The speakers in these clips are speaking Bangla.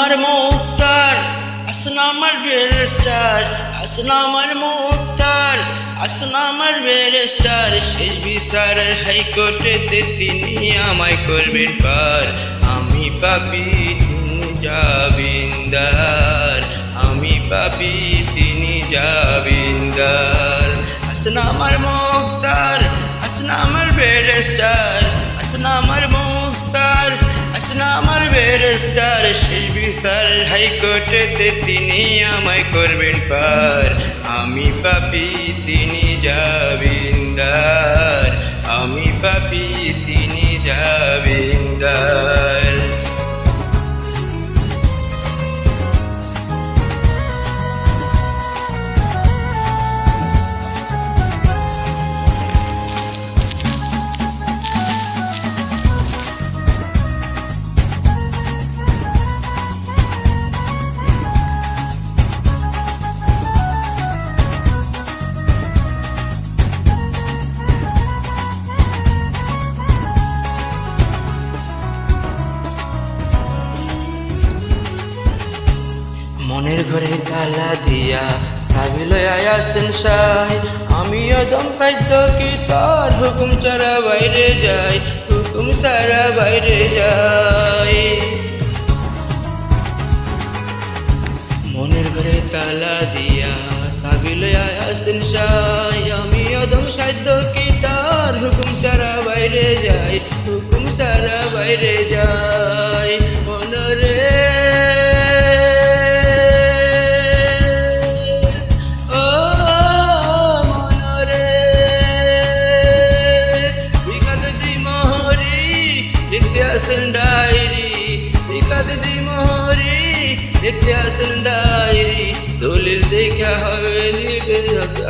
আমার মুক্তার, আসনা আমার ব্যারিস্টার, আসনা আমার মুক্তার, আসনা আমার ব্যারিস্টার। শেষ বিচারের হাইকোর্টেতে তিনি আমায় করবেন পার। আমি পাপী তিনি জামিনদার, আমি পাপী তিনি জামিনদার। আসনা আমার মুক্তার, আসনা আমার ব্যারিস্টার, আসনা আমার মুক্তার, আসনা আমার ব্যারিস্টার। শেষ বিচার হাইকোর্টেতে তিনি আমায় করবেন পার। আমি পাপী তিনি জামিনদার, আমি পাপী তিনি জামিনদার। মনের ঘরে তালা দিয়া চাবি লইয়া আসেন সাই। আমি অদম খাদ্য কি তার হুকুম ছাড়া বাইরে যাই, হুকুম ছাড়া বাইরে যাই। মনের ঘরে তালা দিয়া চাবি লইয়া আসেন সাই। আমি অদম সাধ্য কি তার হুকুম ছাড়া বাইরে যাই, হুকুম ছাড়া বাইরে যাই। মনরে দলিল দেখা হবে নিবে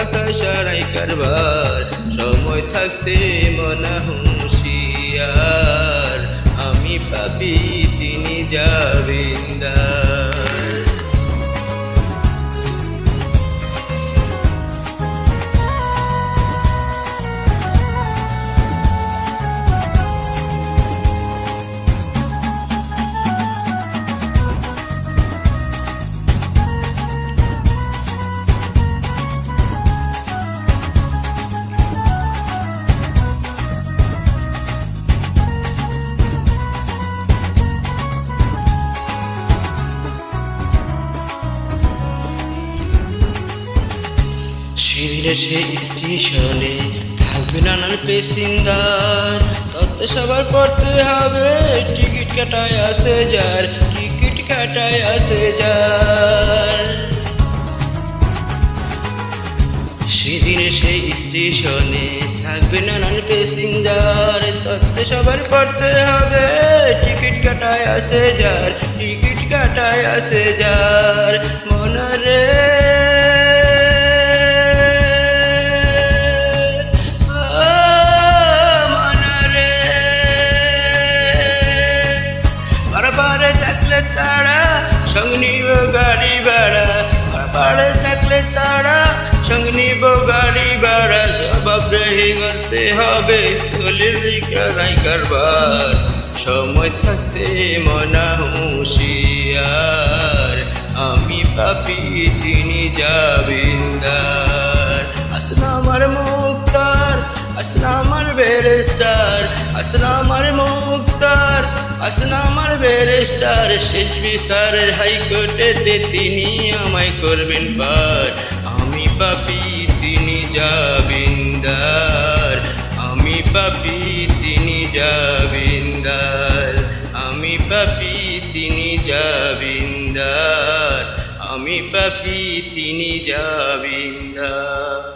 আশা সারাই কারবার। সময় থাকতে মনা হুঁশিয়ার, আমি পাপী তিনি জামিনদার। সিঁড়িরে সে স্টেশনে থাকবে নানান প্যাসেঞ্জার। তত সবার পড়তে হবে টিকিট কাটায় আসে যার, টিকিট কাটায় আসে যার। সেদিনে সেই স্টেশনে থাকবে নানান প্যাসেঞ্জার। তত সবার পড়তে হবে টিকিট কাটায় আসে যার, টিকিট কাটায় আসে যার। মনরে সঙ্গ নিব গাড়ি ভাড়া, পাড়ে থাকলে তারা সঙ্গ নিব গাড়ি ভাড়া। জবাবদেহি করতে হবে দলিল লিখাই কারবার। সময় থাকতে মনা হুঁশিয়ার, আমি পাপী তিনি জামিনদার। আসনা আমার মুক্তার, আসনা আমার ব্যারিস্টার, আসনা আমার মুক্তার, আসনা আমার ব্যারিস্টার। শেষ বিচারের হাইকোর্টেতে তিনি আমায় করবেন পার। আমি পাপী তিনি জামিনদার, আমি পাপী তিনি জামিনদার, আমি পাপী তিনি জামিনদার, আমি পাপী তিনি জামিনদার।